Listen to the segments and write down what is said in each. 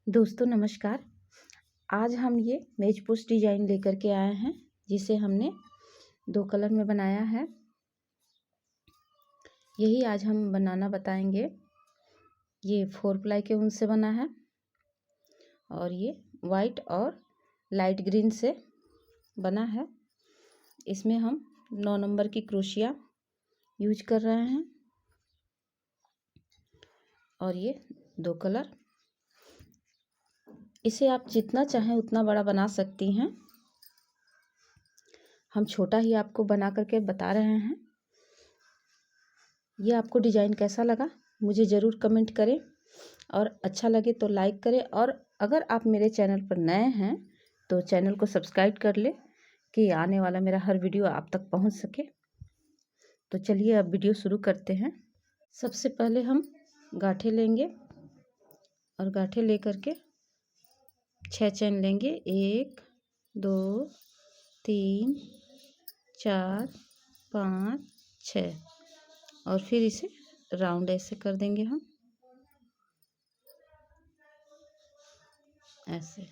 दोस्तों नमस्कार। आज हम ये मेज पोस्ट डिजाइन लेकर के आए हैं, जिसे हमने 2 कलर में बनाया है। यही आज हम बनाना बताएंगे। ये 4 प्लाई के ऊन से बना है और ये वाइट और लाइट ग्रीन से बना है। इसमें हम 9 नंबर की क्रोशिया यूज कर रहे हैं और ये 2 कलर। इसे आप जितना चाहें उतना बड़ा बना सकती हैं। हम छोटा ही आपको बना करके बता रहे हैं। ये आपको डिज़ाइन कैसा लगा मुझे ज़रूर कमेंट करें और अच्छा लगे तो लाइक करें। और अगर आप मेरे चैनल पर नए हैं तो चैनल को सब्सक्राइब कर ले कि आने वाला मेरा हर वीडियो आप तक पहुंच सके। तो चलिए अब वीडियो शुरू करते हैं। सबसे पहले हम गांठें लेंगे और गांठें लेकर के 6 चैन लेंगे। 1 2 3 4 5 6 और फिर इसे राउंड ऐसे कर देंगे हम ऐसे,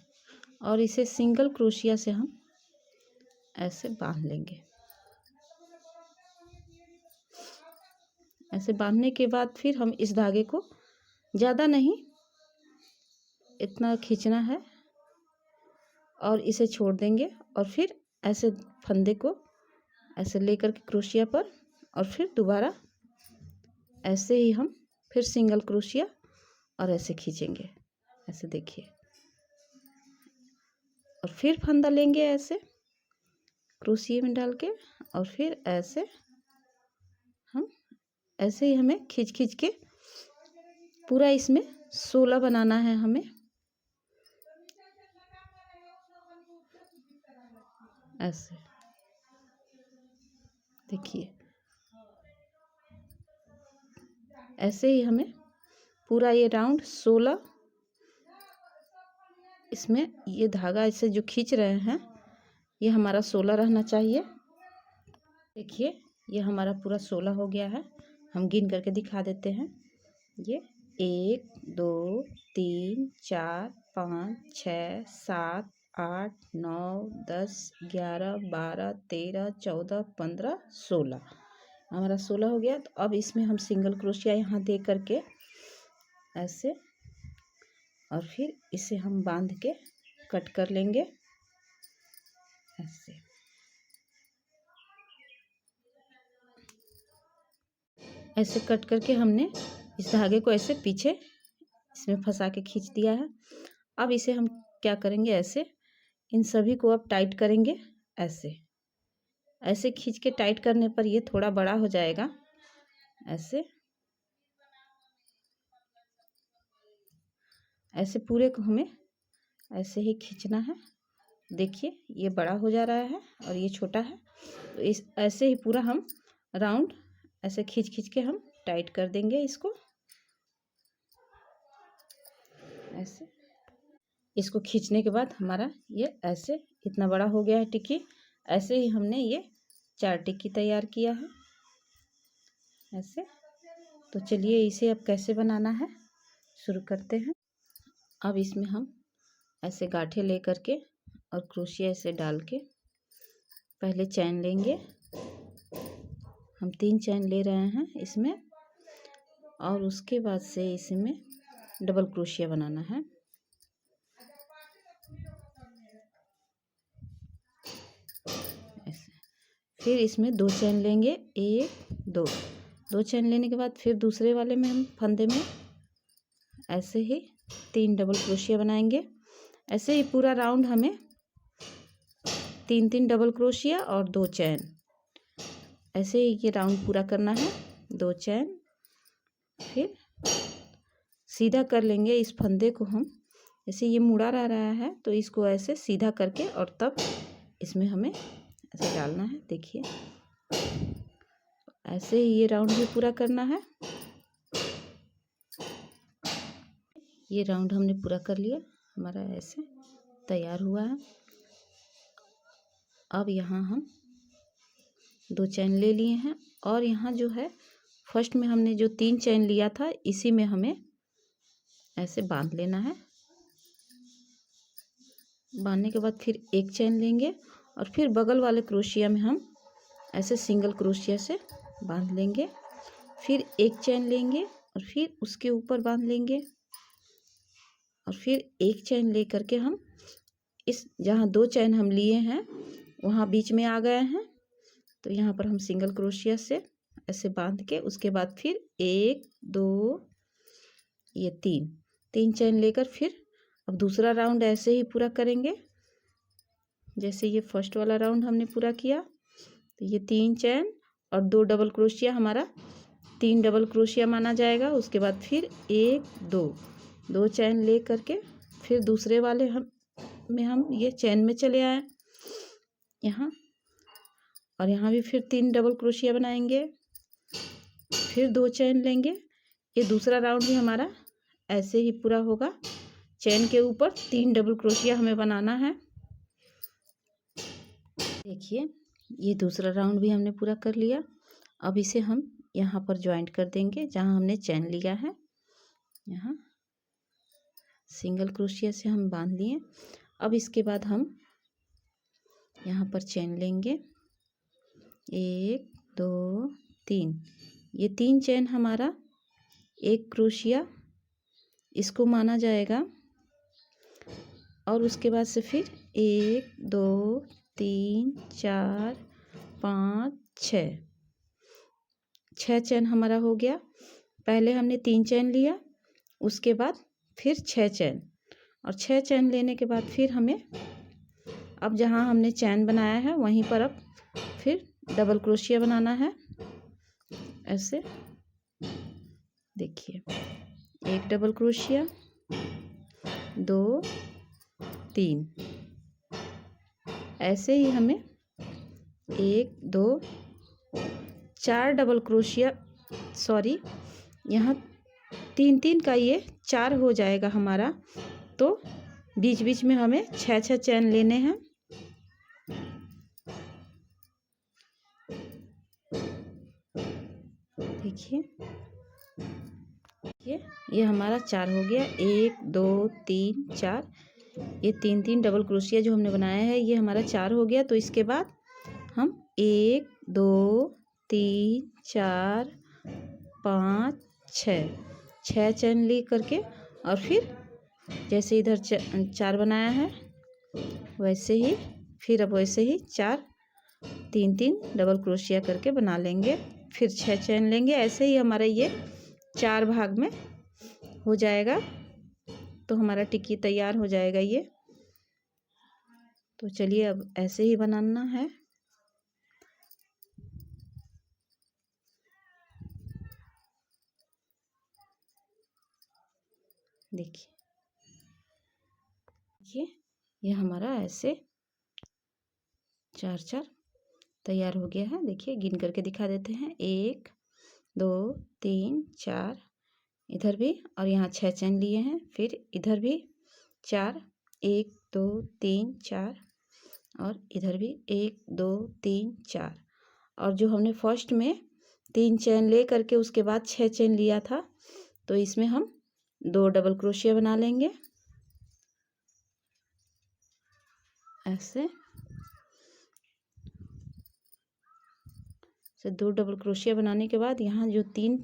और इसे सिंगल क्रोशिया से हम ऐसे बांध लेंगे। ऐसे बांधने के बाद फिर हम इस धागे को ज़्यादा नहीं इतना खींचना है और इसे छोड़ देंगे और फिर ऐसे फंदे को ऐसे लेकर के क्रोशिया पर और फिर दोबारा ऐसे ही हम फिर सिंगल क्रोशिया और ऐसे खींचेंगे। ऐसे देखिए, और फिर फंदा लेंगे ऐसे क्रोशिया में डाल के और फिर ऐसे हम ऐसे ही हमें खींच खींच के पूरा इसमें 16 बनाना है हमें। ऐसे देखिए, ऐसे ही हमें पूरा ये राउंड 16 इसमें ये धागा ऐसे जो खींच रहे हैं ये हमारा 16 रहना चाहिए। देखिए ये हमारा पूरा 16 हो गया है। हम गिन करके दिखा देते हैं। ये 1 2 3 4 5 6 7 8 9 10 11 12 13 14 15 16 हमारा 16 हो गया। तो अब इसमें हम सिंगल क्रोशिया यहाँ दे करके ऐसे और फिर इसे हम बांध के कट कर लेंगे ऐसे। ऐसे कट करके हमने इस धागे को ऐसे पीछे इसमें फंसा के खींच दिया है। अब इसे हम क्या करेंगे, ऐसे इन सभी को अब टाइट करेंगे। ऐसे ऐसे खींच के टाइट करने पर ये थोड़ा बड़ा हो जाएगा। ऐसे ऐसे पूरे को हमें ऐसे ही खींचना है। देखिए ये बड़ा हो जा रहा है और ये छोटा है। तो इस ऐसे ही पूरा हम राउंड ऐसे खींच खींच के हम टाइट कर देंगे इसको। ऐसे इसको खींचने के बाद हमारा ये ऐसे इतना बड़ा हो गया है टिक्की। ऐसे ही हमने ये 4 टिक्की तैयार किया है ऐसे। तो चलिए इसे अब कैसे बनाना है शुरू करते हैं। अब इसमें हम ऐसे गांठें ले करके और क्रोशिया ऐसे डाल के पहले चैन लेंगे। हम 3 चैन ले रहे हैं इसमें और उसके बाद से इसमें डबल क्रोशिया बनाना है। ऐसे फिर इसमें 2 चैन लेंगे। 1 2 चैन लेने के बाद फिर दूसरे वाले में हम फंदे में ऐसे ही 3 डबल क्रोशिया बनाएंगे। ऐसे ही पूरा राउंड हमें 3 डबल क्रोशिया और 2 चैन, ऐसे ही ये राउंड पूरा करना है। 2 चैन फिर सीधा कर लेंगे इस फंदे को हम। ऐसे ये मुड़ा रहा है तो इसको ऐसे सीधा करके और तब इसमें हमें ऐसे डालना है। देखिए ऐसे ही ये राउंड भी पूरा करना है। ये राउंड हमने पूरा कर लिया, हमारा ऐसे तैयार हुआ है। अब यहाँ हम 2 चैन ले लिए हैं और यहाँ जो है फर्स्ट में हमने जो 3 चैन लिया था इसी में हमें ऐसे बांध लेना है। बांधने के बाद फिर एक चैन लेंगे और फिर बगल वाले क्रोशिया में हम ऐसे सिंगल क्रोशिया से बांध लेंगे। फिर एक चैन लेंगे और फिर उसके ऊपर बांध लेंगे और फिर एक चैन ले करके हम इस जहाँ 2 चैन हम लिए हैं वहाँ बीच में आ गए हैं, तो यहाँ पर हम सिंगल क्रोशिया से ऐसे बांध के उसके बाद फिर 1 2 ये 3 चैन लेकर फिर अब दूसरा राउंड ऐसे ही पूरा करेंगे जैसे ये फर्स्ट वाला राउंड हमने पूरा किया। तो ये 3 चैन और 2 डबल क्रोशिया हमारा 3 डबल क्रोशिया माना जाएगा। उसके बाद फिर 1 2 चैन ले करके फिर दूसरे वाले हम ये चैन में चले आए यहाँ, और यहाँ भी फिर 3 डबल क्रोशिया बनाएंगे, फिर 2 चैन लेंगे। ये दूसरा राउंड भी हमारा ऐसे ही पूरा होगा। चैन के ऊपर 3 डबल क्रोशिया हमें बनाना है। देखिए ये दूसरा राउंड भी हमने पूरा कर लिया। अब इसे हम यहाँ पर ज्वाइंट कर देंगे जहाँ हमने चैन लिया है। यहाँ सिंगल क्रोशिया से हम बांध लिए। अब इसके बाद हम यहाँ पर चैन लेंगे 1 2 3। ये 3 चैन हमारा 1 क्रोशिया इसको माना जाएगा। और उसके बाद से फिर 1 2 3 4 5 6 चैन हमारा हो गया। पहले हमने 3 चैन लिया, उसके बाद फिर 6 चैन, और 6 चैन लेने के बाद फिर हमें अब जहाँ हमने चैन बनाया है वहीं पर अब फिर डबल क्रोशिया बनाना है। ऐसे देखिए 1 डबल क्रोशिया 2 3, ऐसे ही हमें 1 2 4 डबल क्रोशिया, सॉरी यहाँ 3 का ये 4 हो जाएगा हमारा। तो बीच बीच में हमें 6 चैन लेने हैं। देखिए ये हमारा 4 हो गया। 1 2 3 4, ये 3 डबल क्रोशिया जो हमने बनाया है ये हमारा 4 हो गया। तो इसके बाद हम 1 2 3 4 5 6 चैन ले करके और फिर जैसे इधर 4 बनाया है वैसे ही फिर अब वैसे ही 3 डबल क्रोशिया करके बना लेंगे। फिर 6 चैन लेंगे। ऐसे ही हमारा ये 4 भाग में हो जाएगा। तो हमारा टिक्की तैयार हो जाएगा ये। तो चलिए अब ऐसे ही बनाना है। देखिए ये हमारा ऐसे 4 तैयार हो गया है। देखिए गिन करके दिखा देते हैं 1 2 3 4, इधर भी, और यहाँ 6 चैन लिए हैं। फिर इधर भी 4 1 2 3 4, और इधर भी 1 2 3 4। और जो हमने फर्स्ट में 3 चैन ले करके उसके बाद 6 चैन लिया था, तो इसमें हम 2 डबल क्रोशिया बना लेंगे ऐसे। 2 डबल क्रोशिया बनाने के बाद यहाँ जो 3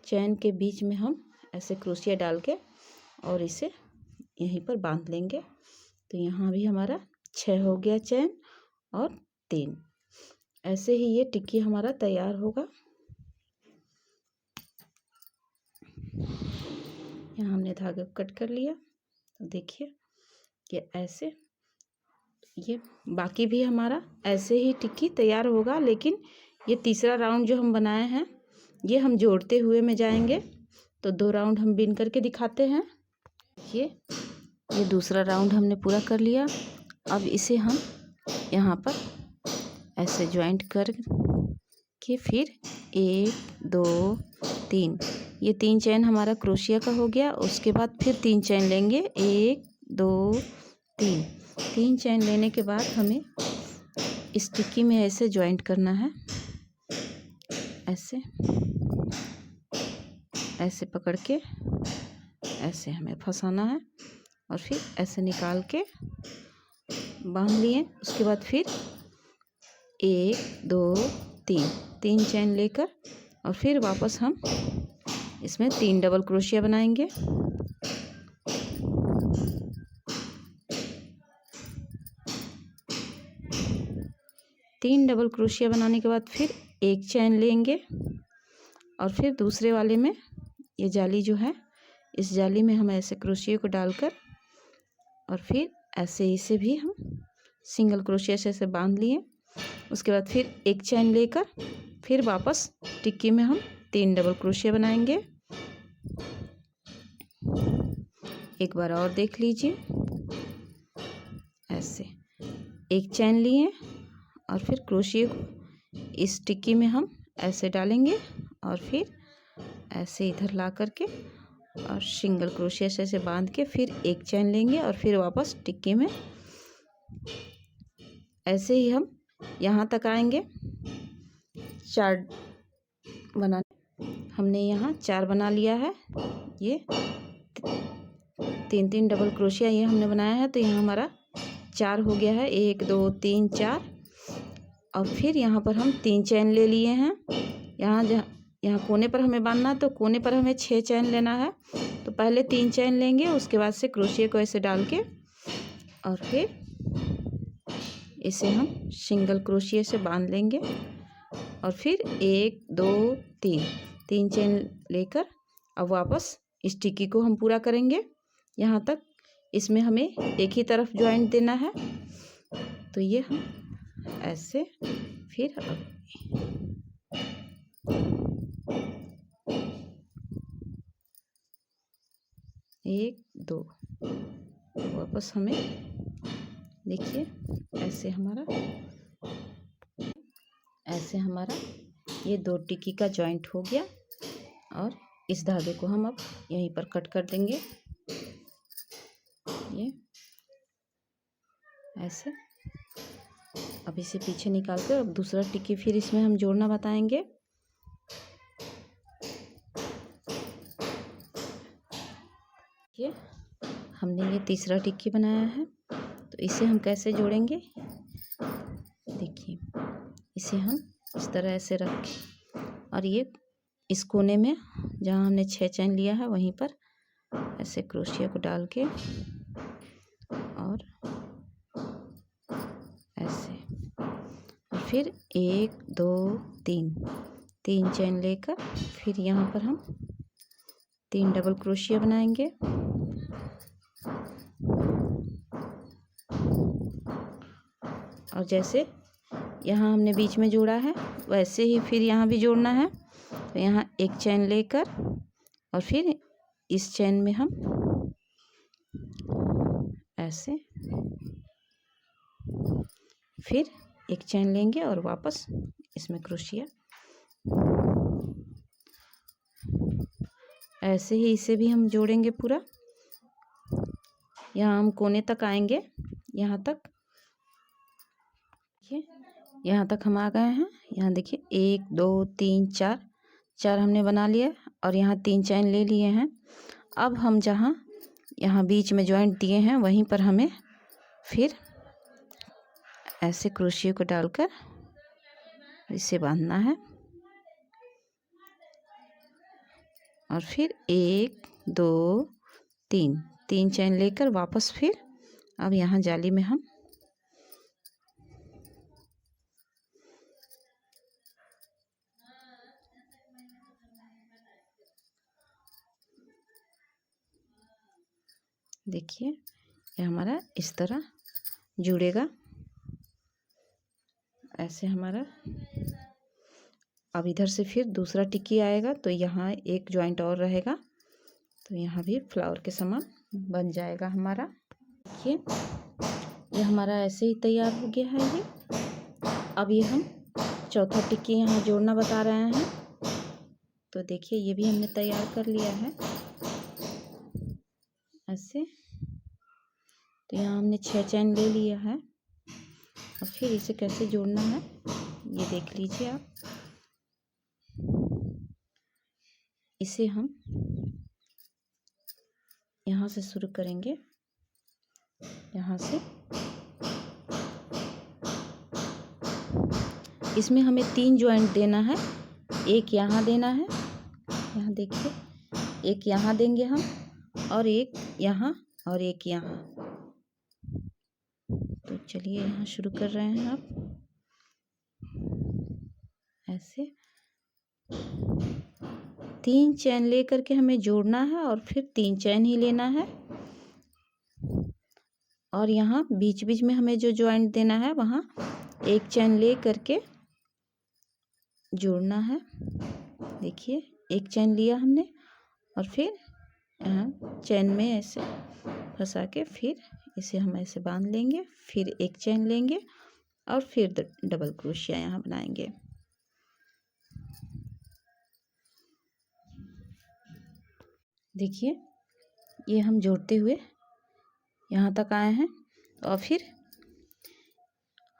चैन के बीच में हम ऐसे क्रोशिया डाल के और इसे यहीं पर बांध लेंगे। तो यहाँ भी हमारा 6 हो गया चैन और 3। ऐसे ही ये टिक्की हमारा तैयार होगा। यहाँ हमने धागे को कट कर लिया। तो देखिए कि ऐसे ये बाकी भी हमारा ऐसे ही टिक्की तैयार होगा। लेकिन ये तीसरा राउंड जो हम बनाए हैं ये हम जोड़ते हुए में जाएंगे। तो 2 राउंड हम बिन करके दिखाते हैं। ये दूसरा राउंड हमने पूरा कर लिया। अब इसे हम यहाँ पर ऐसे ज्वाइंट कर के फिर 1 2 3, ये 3 चैन हमारा क्रोशिया का हो गया। उसके बाद फिर 3 चैन लेंगे 1 2 3 चैन लेने के बाद हमें इस टिक्की में ऐसे ज्वाइंट करना है। ऐसे पकड़ के ऐसे हमें फंसाना है और फिर ऐसे निकाल के बांध लिए। उसके बाद फिर 1 2 3 3 चैन लेकर और फिर वापस हम इसमें 3 डबल क्रोशिया बनाएंगे। तीन डबल क्रोशिया बनाने के बाद फिर एक चैन लेंगे और फिर दूसरे वाले में ये जाली जो है, इस जाली में हम ऐसे क्रोशिया को डालकर और फिर ऐसे इसे भी हम सिंगल क्रोशिया से ऐसे बांध लिए। उसके बाद फिर एक चैन लेकर फिर वापस टिक्की में हम 3 डबल क्रोशिया बनाएंगे। एक बार और देख लीजिए। ऐसे एक चैन लिए और फिर क्रोशिया को इस टिक्की में हम ऐसे डालेंगे और फिर ऐसे इधर ला करके और सिंगल क्रोशिया से ऐसे बांध के फिर एक चैन लेंगे और फिर वापस टिक्की में ऐसे ही हम यहाँ तक आएंगे। 4 बना, हमने यहाँ 4 बना लिया है। ये 3 डबल क्रोशिया ये हमने बनाया है, तो यहाँ हमारा 4 हो गया है। 1 2 3 4 और फिर यहाँ पर हम 3 चैन ले लिए हैं। यहाँ कोने पर हमें बांधना है, तो कोने पर हमें 6 चैन लेना है। तो पहले 3 चैन लेंगे, उसके बाद से क्रोशिया को ऐसे डाल के और फिर इसे हम सिंगल क्रोशिया से बांध लेंगे और फिर 1 2 3 चैन लेकर अब वापस इस टिक्की को हम पूरा करेंगे यहाँ तक। इसमें हमें एक ही तरफ ज्वाइंट देना है, तो ये हम ऐसे फिर 1 2 वापस हमें देखिए ऐसे हमारा ये 2 टिक्की का जॉइंट हो गया। और इस धागे को हम अब यहीं पर कट कर देंगे। ये ऐसे अब इसे पीछे निकाल कर अब दूसरा टिक्की फिर इसमें हम जोड़ना बताएंगे। ये हमने ये तीसरा टिक्की बनाया है, तो इसे हम कैसे जोड़ेंगे देखिए। इसे हम इस तरह ऐसे रखें और ये इस कोने में जहाँ हमने 6 चैन लिया है वहीं पर ऐसे क्रोशिया को डाल के और ऐसे और फिर 1 2 3 चैन लेकर फिर यहाँ पर हम 3 डबल क्रोशिया बनाएंगे। और जैसे यहाँ हमने बीच में जोड़ा है वैसे ही फिर यहाँ भी जोड़ना है। तो यहाँ एक चैन लेकर और फिर इस चैन में हम ऐसे फिर एक चैन लेंगे और वापस इसमें क्रोशिया ऐसे ही इसे भी हम जोड़ेंगे पूरा। यहाँ हम कोने तक आएंगे, यहाँ तक यहाँ तक हम आ गए हैं। यहाँ देखिए 1 2 3 4 हमने बना लिया और यहाँ 3 चैन ले लिए हैं। अब हम जहाँ यहाँ बीच में जॉइंट दिए हैं वहीं पर हमें फिर ऐसे क्रोशिया को डालकर इसे बांधना है और फिर 1 2 3 चैन लेकर वापस फिर अब यहाँ जाली में हम देखिए ये हमारा इस तरह जुड़ेगा ऐसे हमारा। अब इधर से फिर दूसरा टिक्की आएगा, तो यहाँ एक जॉइंट और रहेगा, तो यहाँ भी फ्लावर के समान बन जाएगा हमारा। देखिए ये हमारा ऐसे ही तैयार हो गया है ये। अब ये हम चौथा टिक्की यहाँ जोड़ना बता रहे हैं, तो देखिए ये भी हमने तैयार कर लिया है ऐसे। तो यहाँ हमने 6 चैन ले लिया है और फिर इसे कैसे जोड़ना है ये देख लीजिए आप। इसे हम यहाँ से शुरू करेंगे, यहाँ से इसमें हमें 3 जॉइंट देना है। एक यहाँ देना है, यहाँ देखिए, एक यहाँ देंगे हम, और एक यहाँ और एक यहाँ। तो चलिए यहाँ शुरू कर रहे हैं आप। ऐसे 3 चैन ले करके हमें जोड़ना है और फिर 3 चैन ही लेना है। और यहाँ बीच बीच में हमें जो जॉइंट देना है वहाँ एक चैन ले करके जोड़ना है। देखिए, एक चैन लिया हमने और फिर यहाँ चैन में ऐसे फंसा के फिर इसे हम ऐसे बांध लेंगे, फिर एक चैन लेंगे और फिर डबल क्रोशिया यहाँ बनाएंगे। देखिए, ये हम जोड़ते हुए यहाँ तक आए हैं। और फिर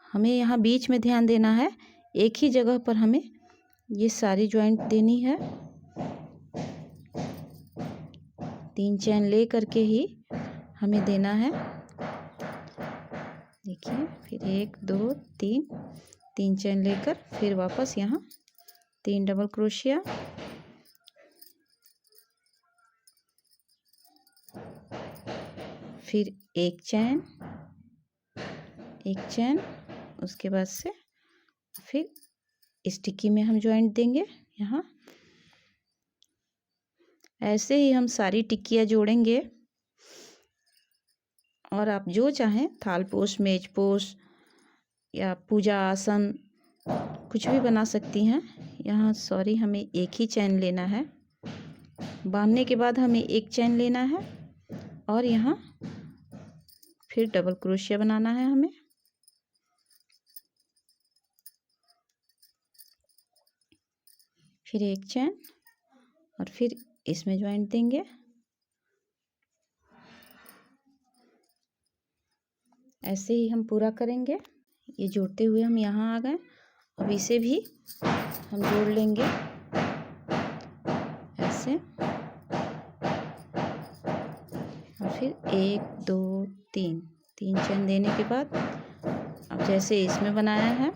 हमें यहाँ बीच में ध्यान देना है, एक ही जगह पर हमें ये सारी जॉइंट देनी है। 3 चैन ले करके ही हमें देना है। देखिए, फिर 1 2 3 चैन लेकर फिर वापस यहाँ 3 डबल क्रोशिया, फिर एक चैन, उसके बाद से फिर इस टिक्की में हम जॉइंट देंगे यहाँ। ऐसे ही हम सारी टिक्कियाँ जोड़ेंगे। और आप जो चाहें, थालपोश, मेजपोश या पूजा आसन कुछ भी बना सकती हैं। यहाँ हमें एक ही चैन लेना है। बांधने के बाद हमें एक चैन लेना है और यहाँ फिर डबल क्रोशिया बनाना है हमें। फिर एक चैन और फिर इसमें जॉइंट देंगे। ऐसे ही हम पूरा करेंगे। ये जोड़ते हुए हम यहाँ आ गए। अब इसे भी हम जोड़ लेंगे ऐसे। और फिर 1 2 3 चैन देने के बाद अब जैसे इसमें बनाया है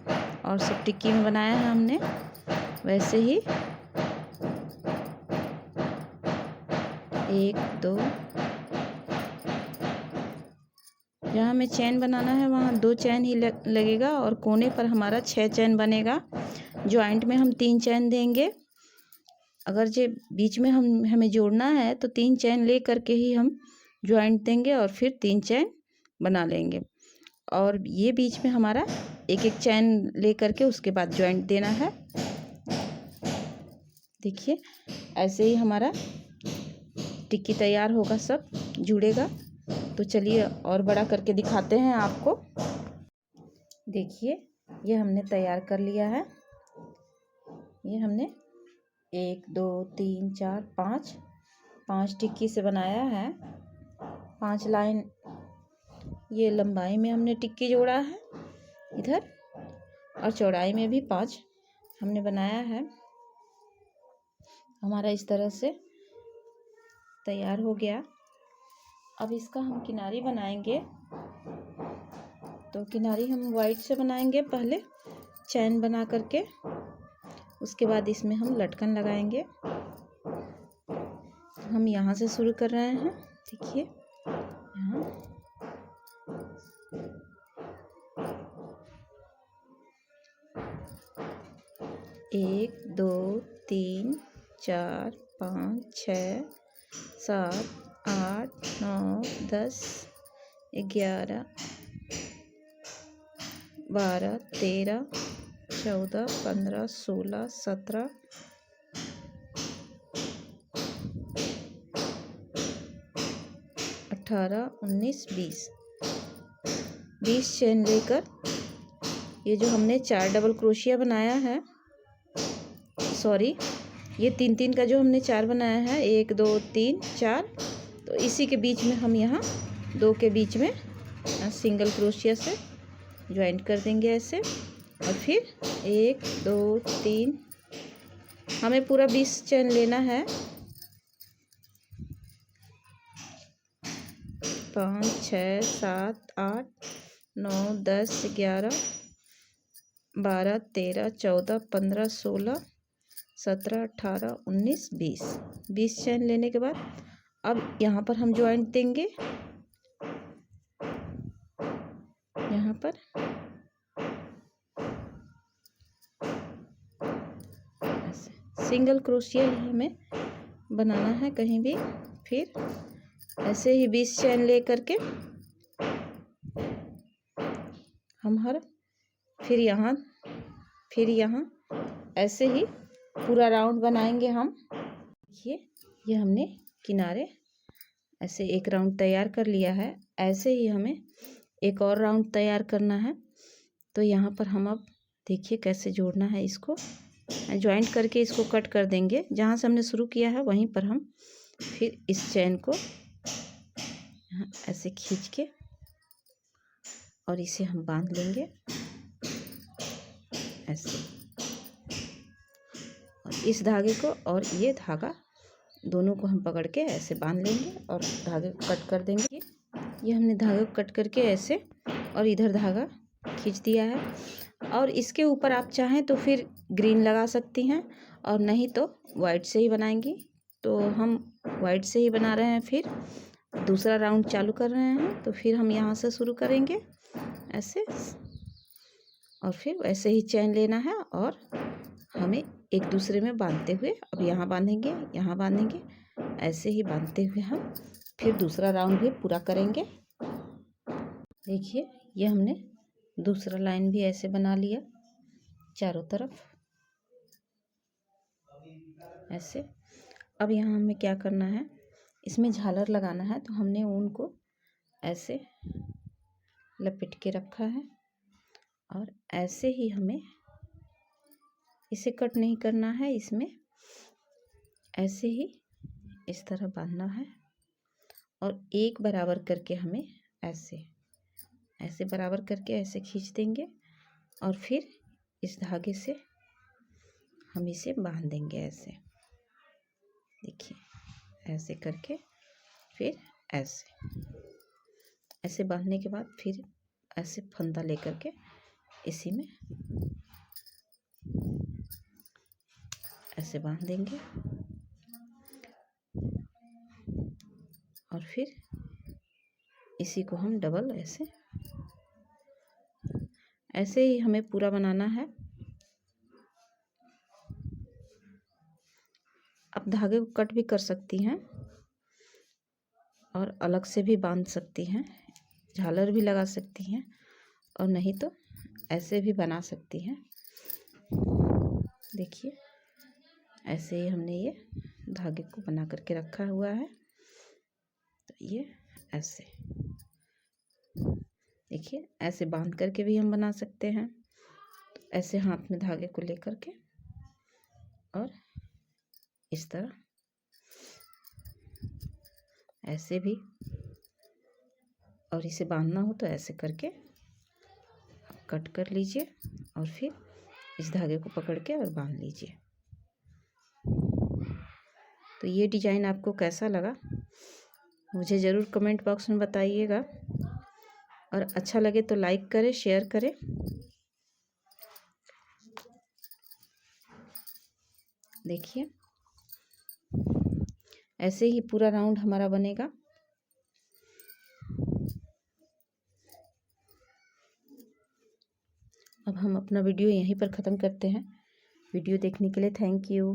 और सब टिक्की में बनाया है हमने, वैसे ही 1 2, जहाँ हमें चैन बनाना है वहाँ 2 चैन ही लगेगा और कोने पर हमारा 6 चैन बनेगा। जॉइंट में हम 3 चैन देंगे। अगर जो बीच में हमें जोड़ना है तो 3 चैन ले करके ही हम जॉइंट देंगे और फिर 3 चैन बना लेंगे। और ये बीच में हमारा एक एक चैन ले करके उसके बाद जॉइंट देना है। देखिए, ऐसे ही हमारा टिक्की तैयार होगा, सब जुड़ेगा। तो चलिए और बड़ा करके दिखाते हैं आपको। देखिए, ये हमने तैयार कर लिया है। ये हमने 1 2 3 4 5 टिक्की से बनाया है। 5 लाइन ये लंबाई में हमने टिक्की जोड़ा है इधर, और चौड़ाई में भी 5 हमने बनाया है। हमारा इस तरह से तैयार हो गया। अब इसका हम किनारी बनाएंगे। तो किनारी हम वाइट से बनाएंगे पहले, चैन बना करके। उसके बाद इसमें हम लटकन लगाएंगे। हम यहाँ से शुरू कर रहे हैं। देखिए, यहाँ 1 2 3 4 5 6 7 8 9 10 11 12 13 14 15 16 17 18 19 20 चैन लेकर ये जो हमने 4 डबल क्रोशिया बनाया है, सॉरी, ये 3 का जो हमने 4 बनाया है, 1 2 3 4, तो इसी के बीच में हम यहाँ 2 के बीच में सिंगल क्रोशिया से ज्वाइंट कर देंगे ऐसे। और फिर 1 2 3, हमें पूरा 20 चैन लेना है। 5 6 7 8 9 10 11 12 13 14 15 16 17 18 19 20 20 चैन लेने के बाद अब यहाँ पर हम ज्वाइंट देंगे। यहाँ पर ऐसे सिंगल क्रोशिया ही हमें बनाना है कहीं भी। फिर ऐसे ही 20 चैन ले करके हम फिर यहाँ ऐसे ही पूरा राउंड बनाएंगे हम। देखिए ये हमने किनारे ऐसे एक राउंड तैयार कर लिया है। ऐसे ही हमें एक और राउंड तैयार करना है। तो यहाँ पर हम अब देखिए कैसे जोड़ना है। इसको ज्वाइंट करके इसको कट कर देंगे। जहाँ से हमने शुरू किया है वहीं पर हम फिर इस चैन को ऐसे खींच के और इसे हम बांध लेंगे ऐसे। और इस धागे को और ये धागा दोनों को हम पकड़ के ऐसे बांध लेंगे और धागे को कट कर देंगे। ये हमने धागे को कट करके ऐसे और इधर धागा खींच दिया है। और इसके ऊपर आप चाहें तो फिर ग्रीन लगा सकती हैं और नहीं तो वाइट से ही बनाएंगी। तो हम वाइट से ही बना रहे हैं। फिर दूसरा राउंड चालू कर रहे हैं। तो फिर हम यहाँ से शुरू करेंगे ऐसे और फिर वैसे ही चैन लेना है और हमें एक दूसरे में बांधते हुए अब यहाँ बांधेंगे ऐसे ही बांधते हुए हम फिर दूसरा राउंड भी पूरा करेंगे। देखिए ये हमने दूसरा लाइन भी ऐसे बना लिया चारों तरफ ऐसे। अब यहाँ हमें क्या करना है, इसमें झालर लगाना है। तो हमने ऊन को ऐसे लपेट के रखा है और ऐसे ही हमें इसे कट नहीं करना है। इसमें ऐसे ही इस तरह बांधना है और एक बराबर करके हमें ऐसे बराबर करके ऐसे खींच देंगे और फिर इस धागे से हम इसे बांध देंगे ऐसे। देखिए ऐसे करके फिर ऐसे बांधने के बाद फिर ऐसे फंदा लेकर के इसी में ऐसे बांध देंगे और फिर इसी को हम डबल ऐसे ही हमें पूरा बनाना है। आप धागे को कट भी कर सकती हैं और अलग से भी बांध सकती हैं, झालर भी लगा सकती हैं और नहीं तो ऐसे भी बना सकती हैं। देखिए ऐसे ही हमने ये धागे को बना करके रखा हुआ है। तो ये ऐसे देखिए ऐसे बांध करके भी हम बना सकते हैं। तो ऐसे हाथ में धागे को लेकर के और इस तरह ऐसे भी, और इसे बांधना हो तो ऐसे करके कट कर लीजिए और फिर इस धागे को पकड़ के और बांध लीजिए। तो ये डिज़ाइन आपको कैसा लगा मुझे ज़रूर कमेंट बॉक्स में बताइएगा और अच्छा लगे तो लाइक करें, शेयर करें। देखिए ऐसे ही पूरा राउंड हमारा बनेगा। अब हम अपना वीडियो यहीं पर ख़त्म करते हैं। वीडियो देखने के लिए थैंक यू।